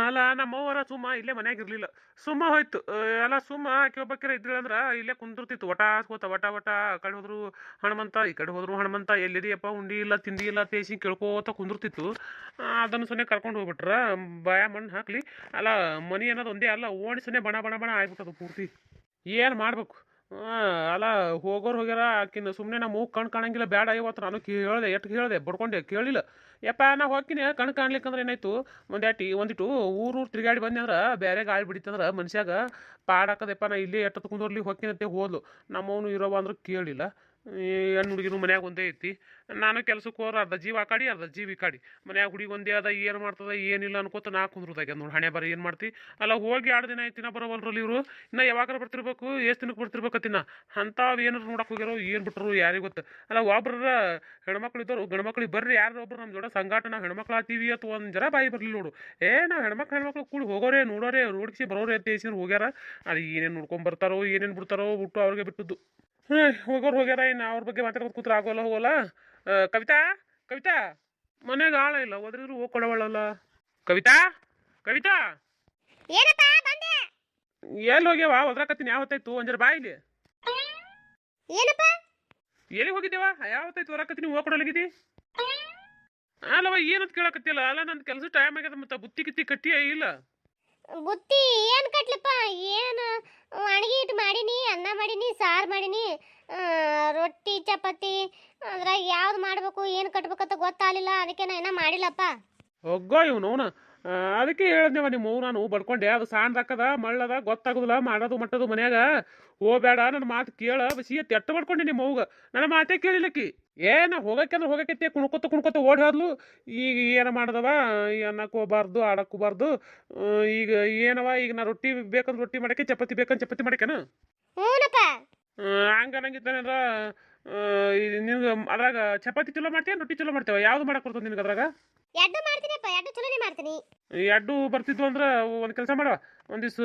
ಅಲ್ಲ ನಮ್ಮವ್ವರ ಸುಮ್ಮ ಇಲ್ಲೇ ಮನ್ಯಾಗ ಇರ್ಲಿಲ್ಲ. ಸುಮ್ಮ ಹೋಯ್ತು. ಅಲ್ಲ ಸುಮ್ಮ ಆಕಿ ಒಬ್ಬಾಕಿರ ಇದ್ಳಂದ್ರ ಇಲ್ಲೇ ಕುಂದಿರ್ತಿತ್ತು ವಟ ಹಾಸ್ಕೋತ ವಟ ವಟ. ಆ ಕಡೆ ಹೋದ್ರು ಹಣಮಂತ, ಈ ಕಡೆ ಹೋದ್ರು ಹಣಮಂತ. ಎಲ್ಲಿದೆಯಪ್ಪ ಉಂಡಿ ಇಲ್ಲ ತಿಂಡಿ ಇಲ್ಲ ತೇಸಿ ಕೇಳ್ಕೋತ ಕುಂದಿರ್ತಿತ್ತು. ಅದನ್ನು ಸೊನ್ನೆ ಕರ್ಕೊಂಡು ಹೋಗ್ಬಿಟ್ರ. ಬಾಯ ಮಣ್ಣು ಹಾಕ್ಲಿ. ಅಲ್ಲ ಮನಿ ಅನ್ನೋದು ಒಂದೇ ಅಲ್ಲ, ಓಣಿ ಸೊನ್ನೆ ಬಣ ಬಣ ಬಣ ಆಗ್ಬಿಟ್ಟದು ಪೂರ್ತಿ. ಏನು ಮಾಡ್ಬೇಕು? ಅಲ್ಲ ಹೋಗೋರು ಹೋಗ್ಯಾರ. ಆಕಿನ ಸುಮ್ಮನೆ ನಮ್ಮ ಮೂಗು ಕಣ್ ಕಾಣಂಗಿಲ್ಲ, ಬೇಡ ಇವತ್ತು. ನಾನು ಕೇಳಿದೆ, ಎಷ್ಟು ಕೇಳಿದೆ, ಬಡ್ಕೊಂಡೆ, ಕೇಳಿಲ್ಲ. ಯಪ್ಪ ನಾ ಹೋಗ್ತೀನಿ ಕಣ್ ಕಾಣ್ಲಿಕ್ಕಂದ್ರೆ ಏನಾಯ್ತು, ಒಂದಿಟ್ಟು ಊರು ತಿರುಗಾಡಿ ಬಂದೆ ಅಂದ್ರೆ ಬೇರೆ ಗಾಳಿ ಬಿಡಿತಂದ್ರೆ ಮನುಷ್ಯಾಗ ಪಾಡಾಕದಪ್ಪ. ನಾ ಇಲ್ಲಿ ಎಟ್ಟು ಕುಂದರ್ಲಿ ಹೊಕ್ಕಿನಂತೆ ಹೋದ್ಲು. ನಮ್ಮವನು ಇರೋವ ಅಂದ್ರೆ ಕೇಳಿಲ್ಲ. ಈ ಹೆಣ್ಣು ಹುಡುಗಿನೂ ಮನ್ಯಾಗ ಒಂದೇ ಐತಿ. ನಾನು ಕೆಲ್ಸಕ್ಕೆ ಹೋದ್ರೆ ಅರ್ಧ ಜೀವ ಆ ಕಾಡಿ ಅರ್ಧ ಜೀವ ಈ ಕಾಡಿ. ಮನ್ಯಾಗ ಹುಡುಗಿ ಒಂದೇ ಅದ, ಏನು ಮಾಡ್ತದ ಏನಿಲ್ಲ ಅನ್ಕೋತ ನಾ ಕುಂದ್ರದಾಗ ನೋಡಿ ಹಣೆ ಬರ ಏನು ಮಾಡ್ತಿ. ಅಲ್ಲ ಹೋಗಿ 2 ದಿನ ಆಯ್ತಿನ ಬರೋವಲ್ರಲ್ಲಿ ಇವರು. ಇನ್ನು ಯಾವಾಗ ಬರ್ತಿರ್ಬೇಕು, ಎಷ್ಟು ದಿನಕ್ಕೆ ಬರ್ತಿರ್ಬೇಕತ್ತಿನ ಅಂಥವು ಏನಾರು ನೋಡಕ್ಕೆ ಹೋಗ್ಯಾರೋ ಏನು ಬಿಟ್ಟರು ಯಾರಿಗೆ ಗೊತ್ತು. ಅಲ್ಲ ಒಬ್ರ ಹೆಣ್ಮಕ್ಳು ಇದ್ದವರು ಗಂಡ್ಮಕ್ಳಿಗೆ ಬರ್ರಿ ಯಾರು ಒಬ್ರು ನಮ್ಮ ಜೋಡ ಸಂಗಾಟ ನಾವು ಹೆಣ್ಮಕ್ಳು ಆತೀವಿ ಅಥವಾ ಒಂದು ಜರ ಬಾಯಿ ಬರಲಿ ನೋಡು. ನಾವು ಹೆಣ್ಮಕ್ಳು ಕೂಡಿ ಹೋಗೋರೆ ನೋಡೋರೆ ರೋಡ್ಸಿ ಬರೋರೆ ಅಂತ ಹೋಗ್ಯಾರ. ಅದು ಏನೇನು ನೋಡ್ಕೊಂಡ್ ಬರ್ತಾರೋ ಏನೇನು ಬಿಡ್ತಾರೋ ಬಿಟ್ಟು ಅವ್ರಿಗೆ ಬಿಟ್ಟದ್ದು. ಹೋಗೋರು ಹೋಗ್ಯಾರ. ಇನ್ನು ಅವ್ರ ಬಗ್ಗೆ ಮಾತಾಡ್ಕೊಂಡು ಕೂತ್ರೆ ಆಗೋಲ್ಲ ಹೋಗೋಲ್ಲ. ಕವಿತಾ, ಕವಿತಾ ಮನೆಗೆ ಆಳ ಇಲ್ಲ, ಹೋದ್ರಿದ್ರು ಹೋಗಿ ಕೊಡವಳಲ್ಲ. ಕವಿತಾ, ಕವಿತಾ ಏನಪ್ಪ ಬಂದೆ? ಎಲ್ಲಿ ಹೋಗ್ಯಾವ? ಒದ್ರಾಕತ್ತೀನಿ. ಯಾವತ್ತಾಯ್ತು ಒಂಜರ ಬಾಯಿಲಿ. ಏನಪ್ಪ ಎಲ್ಲಿ ಹೋಗಿದ್ದೇವ? ಯಾವತ್ತಾಯ್ತು ಹೊರಕತ್ತೀನಿ ಹೋಗಿ ಕೊಡಲಾಗಿದ್ದಿ? ಅಲ್ಲವ ಏನಂತ ಕೇಳಕತ್ತಿಲ್ಲ. ಅಲ್ಲ ನನ್ನ ಕೆಲಸ ಟೈಮ್ ಆಗ್ಯದ, ಮತ್ತೆ ಬುತ್ತಿ ಗಿತ್ತಿ ಕಟ್ಟಿ ಇಲ್ಲ. ಬುತ್ತಿ ಏನ್ ಕಟ್ಲಪ್ಪ? ಏನು ಅಡಿಗೆ ಇಟ್ಟು ಮಾಡೀನಿ, ಅನ್ನ ಮಾಡೀನಿ, ಸಾರು ಮಾಡೀನಿ, ರೊಟ್ಟಿ ಚಪಾತಿ. ಅದ್ರಾಗ ಯಾವ್ದು ಮಾಡ್ಬೇಕು ಏನು ಕಟ್ಬೇಕಂತ ಗೊತ್ತಾಗಲಿಲ್ಲ, ಅದಕ್ಕೆ ನಾ ಇನ್ನೂ ಮಾಡಿಲ್ಲಪ್ಪ. ಹೋಗೋ ಇವನು ಅವನು. ಅದಕ್ಕೆ ಹೇಳಿದ್ನೇವ ನಿಮ್ಮ ನಾನು ಬಡ್ಕೊಂಡೆ. ಅದು ಸಾಣ್ದಾಕದ ಮಳ್ಳದ ಗೊತ್ತಾಗೋದಿಲ್ಲ ಮಾಡೋದು ಮಟ್ಟದು ಮನ್ಯಾಗ. ಹೋಗ್ಬೇಡ, ನನ್ನ ಮಾತು ಕೇಳ ಬಸಿ ಎಟ್ಟು ಬಡ್ಕೊಂಡೆ ನಿಮ್ಮ ಅವ್ಗ. ನನ್ನ ಮಾತೇ ಕೇಳಿಲ್ಲಕ್ಕಿ. ಏನ ಹೋಗಕ್ಕೆ ಹೋಗಕ್ಕೆ ಕುಣ್ಕೊತ ಓಡಿ ಹೋದ್ಲು. ಈಗ ಏನು ಮಾಡ್ದವ, ಅನ್ನಕ್ಕೆ ಹೋಗ್ಬಾರ್ದು ಆಡಕ್ಕೆ ಹೋಗ್ಬಾರ್ದು. ಈಗ ಏನವ, ಈಗ ನಾ ರೊಟ್ಟಿ ಬೇಕಂದ್ರೆ ರೊಟ್ಟಿ ಮಾಡಕ್ಕೆ, ಚಪಾತಿ ಬೇಕಂದ್ರೆ ಚಪಾತಿ ಮಾಡಕ್ಕೇನು? ಹ್ಞೂನಪ್ಪ. ಹಂಗ ಅನ್ನಂಗಿದ್ದಾನಂದ್ರ ನಿನ್ಗೆ ಅದ್ರಾಗ ಚಪಾತಿ ಚಲೋ ಮಾಡ್ತೀಯ ರೊಟ್ಟಿ ಚಲೋ ಮಾಡ್ತೇವೆ? ಯಾವ್ದು ಮಾಡಕ್ಕೆ ಬರ್ತದೆ ನಿನ್ಗೆ ಅದ್ರಾಗ? ಎರಡು ಮಾಡ್ತೀನಿಪ್ಪ, ಎರಡು ಚಲೋನೇ ಮಾಡ್ತೀನಿ. ಎರಡು ಬರ್ತಿದ್ವು ಅಂದ್ರೆ ಒಂದು ಕೆಲಸ ಮಾಡುವ, ಒಂದಿವ್ಸ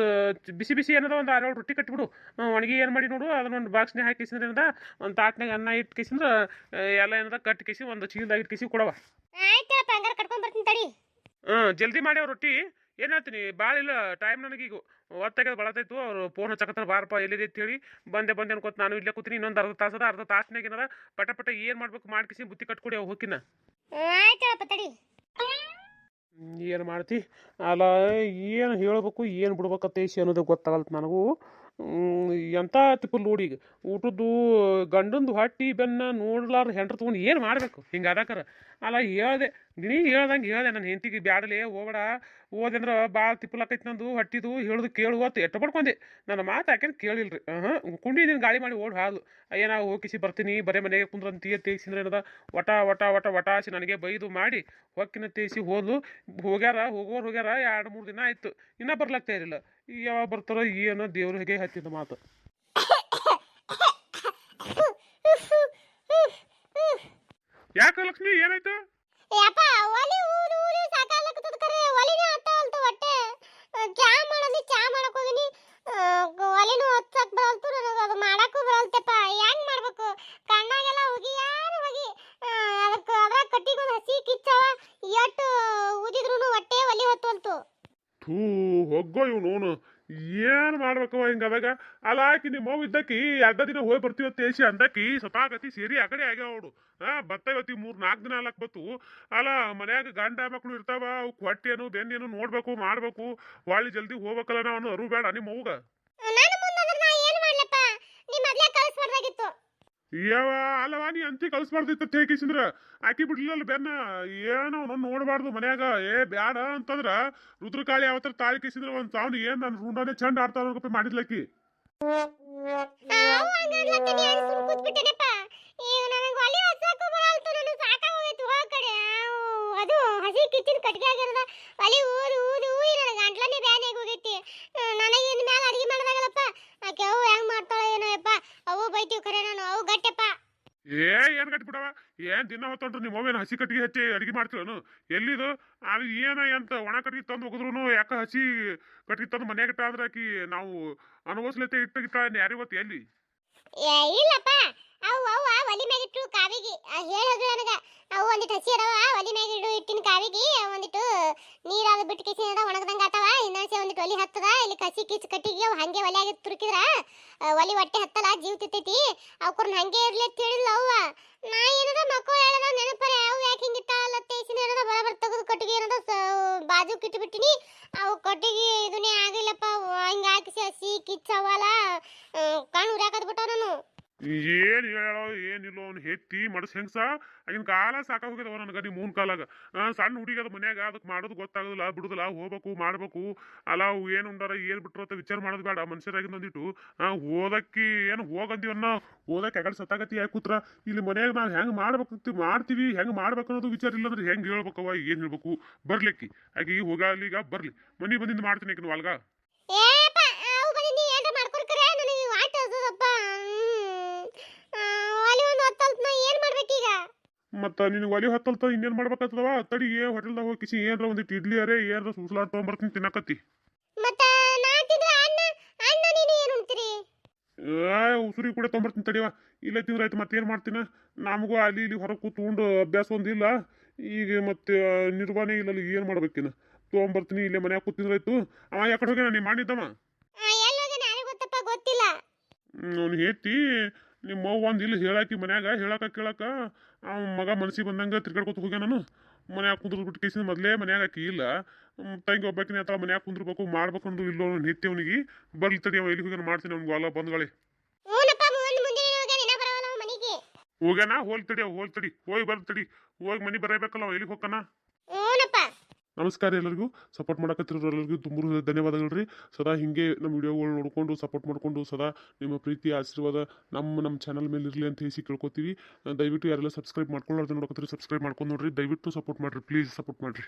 ಬಿಸಿ ಬಿಸಿ ಏನದ ಒಂದು 6 ರೊಟ್ಟಿ ಕಟ್ಟಿಬಿಡು. ಒಣಗಿ ಏನು ಮಾಡಿ ನೋಡು, ಅದನ್ನೊಂದು ಬಾಕ್ಸ್ನೇ ಹಾಕಿ ಕಿಸಿದ್ರೆ ಏನದ ಒಂದು ತಾಟ್ನಾಗ ಅನ್ನ ಇಟ್ಟು ಕಿಸಿದ್ರೆ ಎಲ್ಲ ಏನದ ಕಟ್ಟಿ ಕಿಸಿ ಒಂದು ಚೀಲದಾಗ ಇಟ್ಟು ಕಿಸಿ ಕೊಡವ. ಆಯ್ತಪ್ಪ, ಹಂಗಾರೆ ಕಟ್ಕೊಂಡ್ ಬರ್ತೀನಿ ತಡಿ. ಜಲ್ದಿ ಮಾಡ್ಯಾವ ರೊಟ್ಟಿ. ಏನು ಹೇಳ್ತೀನಿ, ಭಾಳ ಇಲ್ಲ ಟೈಮ್ ನನಗೀಗ ಒತ್ತಾಗ್ಯದ ಬಳತಾಯ್ತು. ಅವ್ರು ಫೋನ್ ಹಚ್ಚಕತ್ತಾರ, ಬಾರಪ್ಪ ಎಲ್ಲಿದೆ ಅಂತೇಳಿ. ಬಂದೆ ಅನ್ಕೋತ ನಾನು ಇಲ್ಲೇ ಕೂತೀನಿ. ಇನ್ನೊಂದು ಅರ್ಧ ತಾಸದ, ಅರ್ಧ ತಾಸ್ನಾಗ ಏನದ ಪಟ ಪಟ ಏನು ಮಾಡ್ಬೇಕು ಮಾಡ್ಕಿಸಿ ಬುತ್ತಿ ಕಟ್ಕೊಡಿ ಅವು ಹೋಗಿನ. ಆಯ್ತಪ್ಪ ತಡಿ. ಏನು ಮಾಡ್ತಿ? ಅಲ್ಲ ಏನು ಹೇಳ್ಬೇಕು ಏನು ಬಿಡ್ಬೇಕತ್ತೇಸಿ ಅನ್ನೋದು ಗೊತ್ತಾಗಲ್ತು ನನಗೂ. ಎಂಥ ತಿಪ್ಪಲ್ ನೋಡಿ. ಈಗ ಊಟದ್ದು ಗಂಡಂದು ಹೊಟ್ಟಿ ಬೆನ್ನ ನೋಡ್ಲಾರ ಹೆಂಡ್ರು ತೊಗೊಂಡು ಏನು ಮಾಡಬೇಕು ಹಿಂಗೆ ಅದಕ್ಕಾರ? ಅಲ್ಲ ಹೇಳ್ದೆ, ನೀ ಹೇಳ್ದಂಗೆ ನನ್ನ ಹೆಂಡತಿಗೆ ಬ್ಯಾಡಲೇ ಹೋಗ್ಬೇಡ, ಹೋದೆ ಅಂದ್ರೆ ಭಾಳ ತಿಪ್ಪಲಾಕೈತಿ ನಂದು ಹೊಟ್ಟಿದು, ಹೇಳುದು ಕೇಳುವತ್ತು ಎಟ್ಟು ಪಡ್ಕೊಂಡೆ. ನನ್ನ ಮಾತು ಯಾಕೆಂದ್ರೆ ಕೇಳಿಲ್ರಿ. ಕುಂಡಿದ್ದೀನಿ ಗಾಳಿ ಮಾಡಿ ಓಡಿ ಹಾಲು. ಅಯ್ಯ ನಾವು ಹೋಗಿಸಿ ಬರ್ತೀನಿ, ಬರೇ ಮನೆಗೆ ಕುಂದ್ರಂತೀಯ ತೇಗಿಸಿದ್ರೆ ಏನದ ವಟ ವಟ ವಟ ವಟಾಸಿ ನನಗೆ ಬೈದು ಮಾಡಿ ಹೊಕ್ಕಿನ ತೇಸಿ ಹೋದ್ಲು. ಹೋಗೋರು ಹೋಗ್ಯಾರ 2-3 ದಿನ ಆಯ್ತು, ಇನ್ನೂ ಬರ್ಲಾಗ್ತಾ ಇರಲಿಲ್ಲ. ಯಾವಾಗ ಬರ್ತಾರೋ ಏನೋ ದೇವ್ರ ಹೇಗೆ ಹತ್ತಿದ ಮಾತು. ಯಾಕೆ ಲಕ್ಷ್ಮಿ ಏನಾಯ್ತು? ಯಪ್ಪ ಒಲಿ ಊರು ಊರು ಸಾಕಾಗ್ಲಕತ್ತದ ಕರೆ, ಒಲಿನೇ ಹತ್ತವಲ್ತು ಹೊಟ್ಟೆ. ಚಾ ಮಾಡಕ್ ಹೋಗಿನಿ, ಒಲಿನೂ ಹಚ್ಚಕ್ ಬರಲ್ತು, ನನಗೆ ಅದು ಮಾಡಕ್ಕೂ ಬರಲ್ತಪ್ಪ. ಹೆಂಗ್ ಮಾಡ್ಬೇಕು? ಕಣ್ಣಾಗೆಲ್ಲ ಹೋಗಿ ಅದಕ್ಕೆ ಅದ್ರಾಗ ಕಟ್ಟಿಗೊಂದು ಹಸಿ ಕಿಚ್ಚವ, ಎಟ್ಟು ಊದಿದ್ರು ಹೊಟ್ಟೆ ಒಲಿ ಹತ್ತವಲ್ತು. ಥೂ ಹೋಗೋ ಇವನು ಏನು ಮಾಡ್ಬೇಕವ ಹಿಂಗೆ ಅದಾಗ. ಅಲ್ಲ ಆಕಿ ನಿಮ್ಮ ಮಗು ಇದ್ದಕ್ಕಿ 2 ದಿನ ಹೋಗಿ ಬರ್ತೀವ ತೇಸಿ ಅಂದಕ್ಕಿ ಸ್ವತಾಗತಿ ಸೇರಿ ಆ ಕಡೆ ಆಗ್ಯಾವ ಅವಳು. ಬತ್ತಾವತ್ತಿ 3-4 ದಿನ ಅಲ್ಲಕ್ ಬತ್ತು. ಅಲ್ಲ ಮನ್ಯಾಗ ಗಂಡ ಮಕ್ಕಳು ಇರ್ತಾವ, ಅವಕ್ಕೆ ಹೊಟ್ಟೆನು ಬೆನ್ನೇನು ನೋಡ್ಬೇಕು ಮಾಡ್ಬೇಕು. ಹೊಳ್ಳಿ ಜಲ್ದಿ ಹೋಗ್ಬೇಕಲ್ಲ ನಾವು ಅರು ಬೇಡ ನಿಮ್ಮ ಮಗುಗ. ನಾನು ಮುಂದೆ ನಾ ಏನು ಮಾಡ್ಲಪ್ಪ? ನೀ ಮೊದಲೇ ಕಳಿಸ್ಬಾರ್ದಾಗಿತ್ತು. ಯಾವ ಅಲ್ಲವಾ ನೀ ಅಂತಿ ಕಳಿಸ್ಬಾರ್ದಿತ್ತ ತೇಕಿಸಿದ್ರ ಆಕಿ ಬಿಡ್ಲಿಲ್ಲ ಬೆನ್ನ. ಏನೋ ನೋಡ್ಬಾರ್ದು ಮನ್ಯಾಗ. ಬ್ಯಾಡ ಅಂತಂದ್ರ ರುದ್ರಕಾಳಿ ಯಾವತ್ತರ ತಾಳಿ ಕಿಸಿದ್ರ ಒಂದ್ ಸಾವ್ನ ಏನ್ ನನ್ನ ರುಂಡಾನೆ ಚಂದ ಆಡ್ತಾವ ಮಾಡಿದ್ಲಕ್ಕಿ. ಅದು ಹಸಿ ಕಿಚ್ಚಿನ ಕಟ್ಗೆ ಆಗಿರದ ಒಲಿ ಊದು ಊದು ಊದಿ ನನ್ನ ಗಂಟ್ಲನೇ ಬ್ಯಾನ್ ಆಗಿ ಹೋಗೈತಿ. ನನಗೆ ಇನ್ ಮ್ಯಾಲ ಅಡಿಗೆ ಮಾಡೋದಾಗಲ್ಲಪ್ಪ. ಆಕೆ ಅವು ಹೆಂಗ್ ಮಾಡ್ತಾಳೋ ಏನೋ ಯಪ್ಪ. ಅವು ಬೈತೀವಿ ಖರೆ, ನಾನು ಅವು ಗಟ್ಟೆಪ್ಪ. ಏನ್ ಕಟ್ಬಿಡವ? ಏನ್ ದಿನ ಹೊತ್ತೊಂಡ್ರು ನಿಮ್ಮ ಅವ್ವೇನು ಹಸಿ ಕಟ್ಟಿಗೆ ಹಚ್ಚಿ ಅಡಿಗೆ ಮಾಡ್ತೀವನು? ಎಲ್ಲಿದು ಅದು ಏನ ಎಂತ ಒಣ ಕಟ್ಟಿಗೆ ತಂದು ಹೋಗಿದ್ರು ಯಾಕ ಹಸಿ ಕಟ್ಟಿಗೆ ತಂದು ಮನ್ಯಾಗ ಇಟ್ಟ ಅಂದ್ರೆ ಆಕಿ ನಾವು ಅನುಭವಿಸ್ಲತ್ತೆ ಇಟ್ಟಿಗಿಟ್ಟ ಯಾರಿಗೊತ್ತು ಎಲ್ಲಿ? ಇಲ್ಲಪ್ಪ, ಅವು ಒಲಿ ಮ್ಯಾಗ ಇಟ್ಟು ಕಾವಿಗೆ ಹೇಳಿದ್ರು ನನಗ ಅವು ಒಂದಿಟ್ಟು ಹಸಿ ಅದಾವ ಒಲಿ ಮ್ಯಾಗ ಇಟ್ಟಿನ ಕಾವಿಗೆ ಒಂದಿಟ್ಟು ನೀರಾದ ಬಿಟ್ಟು ಕಿಸಿ ಒಣಗದಂಗ ಆತವ ಇನ್ನೊಂದ್ಸೆ ಒಂದಿಟ್ಟು ಒಲಿ ಹತ್ತದ ಇಲ್ಲಿ ಕಸಿ ಕಿಚ್ ಕಟ್ಟಿಗೆ ಅವು ಹಂಗೆ ಒಲಿಯಾಗಿ ತುರುಕಿದ್ರ ಒಲಿ ಹೊಟ್ಟೆ ಹತ್ತಲ್ಲ ಜೀವ ತಿತ್ತೈತಿ ಅವ್ಕರ್ನ ಹಂಗೆ ಇರ್ಲಿ ಅಂತ ಹೇಳಿಲ್ಲ ಅವ್ವ ನಾ ಏನದ ಮಕ್ಕಳು ಹೇಳದ ನೆನಪರೆ ಅವು ಯಾಕೆ ಹಿಂಗಿಟ್ಟಾವಲ್ಲ ತೇಸಿನ ಏನದ ಬರಬರ್ ತೆಗೆದು ಕಟ್ಟಿಗೆ ಏನದ ಬಾಜು ಕಿಟ್ಬಿಟ್ಟಿನಿ ಅವು ಕಟ್ಟಿಗೆ ಇದನ್ನೇ ಆಗಿಲ್ಲಪ್ಪ ಹಂಗೆ ಹಾಕಿಸಿ ಹಸಿ ಕಿಚ್ಚವಲ್ಲ ಕಣ್ಣು ಉರಾಕದ್ ಬಿಟ್ಟವ ನಾನು ಏನ್ ಹೇಳೋ ಏನಿಲ್ಲ ಅವ್ನು ಹೆತ್ತಿ ಮಡಸ್ ಹೆಂಗ್ಸ ಆಗಿನ ಕಾಲ ಸಾಕ ಹೋಗಿದವ ನನಗ ನೀ ಮೂನ್ ಕಾಲಾಗ ಸಣ್ಣ ಹುಡುಗಿ ಅದ ಮನ್ಯಾಗ ಅದಕ್ಕೆ ಮಾಡೋದು ಗೊತ್ತಾಗೋದಿಲ್ಲ ಬಿಡುದಿಲ್ಲ ಹೋಗ್ಬೇಕು ಮಾಡ್ಬೇಕು ಅಲ್ಲ ಅವು ಏನು ಉಂಡಾರ ಏನ್ ಬಿಟ್ರು ಅಂತ ವಿಚಾರ ಮಾಡೋದು ಬೇಡ ಮನುಷ್ಯರಾಗಿಂದ ಅಂದಿಟ್ಟು ಓದಕ್ಕಿ ಏನು ಹೋಗಂತೀವನ್ನ ಓದಕ್ಕೆ ಯಾಕಡೆ ಸತ್ತಾಗತಿ ಯಾಕೆ ಕೂತ್ರ ಇಲ್ಲಿ ಮನ್ಯಾಗ ನಾವು ಹೆಂಗ್ ಮಾಡ್ಬೇಕು ಮಾಡ್ತೀವಿ ಹೆಂಗ್ ಮಾಡ್ಬೇಕು ಅನ್ನೋದು ವಿಚಾರ ಇಲ್ಲ ಅಂದ್ರೆ ಹೆಂಗ್ ಹೇಳ್ಬೇಕವ ಏನ್ ಹೇಳ್ಬೇಕು ಬರ್ಲಿಕ್ಕಿ ಆಕಿ ಹೋಗಲಿ ಈಗ ಬರ್ಲಿ ಮನಿ ಬಂದಿಂದ ಮಾಡ್ತೀನಿ ಆಕಿನ ವಾಲ್ಗ ಏಪ ಅವು ಬನ್ನಿ ನೀ ಏನ್ರ ಮಾಡ್ಕೊಡ್ಕರೆ ನನಗೆ ವಾಟ್ ಅದಪ್ಪ ಒಲಿ ಒಂದು ಹೊತ್ತಲ್ತ ನಾ ಏನ್ ಮಾಡ್ಬೇಕೀಗ ಮತ್ತ ನಿನ್ ಒಲಿ ಹೊತ್ತಲ್ತ ಇನ್ನೇನ್ ಮಾಡ್ಬೇಕಾಗ್ತದವ ತಡಿಗೆ ಹೋಟೆಲ್ದಾಗ ಹೋಗಿ ಕಿಸಿ ಏನ್ರ ಒಂದಿಟ್ಟು ಇಡ್ಲಿ ಅರೆ ಏನ್ರ ಸುಸ್ಲಾಡ್ ತೊಗೊಂಬರ್ತೀನಿ ತಿನ್ನಕತ್ತಿ ಮತ್ತ ನಾ ತಿಂದ್ರ ಅಣ್ಣ ನೀನು ಏನು ಉಣ್ತೀರಿ ಉಸುರಿ ಕೂಡ ತೊಗೊಂಬರ್ತೀನಿ ತಡಿವ ಇಲ್ಲೇ ತಿಂದ್ರೆ ಆಯ್ತು ಮತ್ತೇನ್ ಮಾಡ್ತೀನ ನಮಗೂ ಅಲ್ಲಿ ಇಲ್ಲಿ ಹೊರಗೆ ಕೂತ್ಕೊಂಡು ಅಭ್ಯಾಸ ಒಂದಿಲ್ಲ ಈಗ ಮತ್ತೆ ನಿರ್ವಹಣೆ ಇಲ್ಲ ಏನ್ ಮಾಡ್ಬೇಕಿನ ತೊಗೊಂಬರ್ತೀನಿ ಇಲ್ಲೇ ಮನ್ಯಾಗ ಕೂತಿದ್ರಾಯ್ತು ಅವ ಯಾಕಡೆ ಹೋಗ್ಯಾನ ನೀ ಮಾಡಿದ್ದವ ಎಲ್ಲೋಗ ನನಗೆ ಗೊತ್ತಪ್ಪ ಗೊತ್ತಿಲ್ಲ ಅವ್ನು ಹೇತಿ ನಿಮ್ಮ ಅವ್ವ ಒಂದು ಇಲ್ಲಿ ಹೇಳಾಕಿ ಮನ್ಯಾಗ ಹೇಳಾಕ ಕೇಳಾಕ ಅವ ಮಗ ಮನಸ್ಸಿಗೆ ಬಂದಂಗೆ ತಿರ್ಗಾಡ್ಕೊತ ಹೋಗ್ಯ ನಾನು ಮನ್ಯಾಗ ಕುಂದ್ರ ಬಿಟ್ಟು ಕೇಸಿನ ಮೊದಲೇ ಮನ್ಯಾಗ ಆಕಿ ಇಲ್ಲ ತಂಗಿ ಒಬ್ಬಾಕಿನ ಅಥವಾ ಮನ್ಯಾಗ ಕುಂದ್ರಬೇಕು ಮಾಡ್ಬೇಕು ಅಂದು ಇಲ್ಲೋ ನೆತ್ತಿ ಅವನಿಗೆ ಬರ್ಲಿ ತಡಿ ಅವ ಎಲ್ಲಿ ಹೋಗ್ಯಾನ ಮಾಡ್ತೀನಿ ಅವ್ನಿಗೆ ಹೊಲ ಬಂದ್ಗಳೇ ಹೂನಪ್ಪ ಮುಂದೆ ಹೋಗ ನಿನ್ನ ಬರವಲ್ಲ ಮನೆಗೆ ಹೋಗ್ಯಾನ ಹೋಲ್ ತಡಿ ಹೋಗಿ ಬರ್ತಡಿ ಹೋಗಿ ಮನೆ ಬರಬೇಕಲ್ಲ ಅವ ಎಲ್ಲಿಗೆ ಹೋಗ್ತಾನ ಹೂನಪ್ಪ ನಮಸ್ಕಾರ ಎಲ್ಲರಿಗೂ ಸಪೋರ್ಟ್ ಮಾಡಕತ್ತಿರೋರು ಎಲ್ಲರಿಗೂ ತುಂಬ ಧನ್ಯವಾದಗಳು ರೀ ಸದಾ ಹಿಂಗೆ ನಮ್ಮ ವಿಡಿಯೋಗಳು ನೋಡ್ಕೊಂಡು ಸಪೋರ್ಟ್ ಮಾಡಿಕೊಂಡು ಸದಾ ನಿಮ್ಮ ಪ್ರೀತಿ ಆಶೀರ್ವಾದ ನಮ್ಮ ಚಾನಲ್ ಮೇಲೆ ಇರಲಿ ಅಂತ ಹೇಳಿ ಕೇಳ್ಕೊತೀವಿ ದಯವಿಟ್ಟು ಯಾರೆಲ್ಲ ಸಬ್ಸ್ಕ್ರೈಬ್ ಮಾಡ್ಕೊಳ್ಳೋದು ನೋಡಕತ್ತೀರಿ ಸಬ್ಸ್ಕ್ರೈಬ್ ಮಾಡ್ಕೊಂಡು ನೋಡ್ರಿ ದಯವಿಟ್ಟು ಸಪೋರ್ಟ್ ಮಾಡಿರಿ ಪ್ಲೀಸ್ ಸಪೋರ್ಟ್ ಮಾಡಿರಿ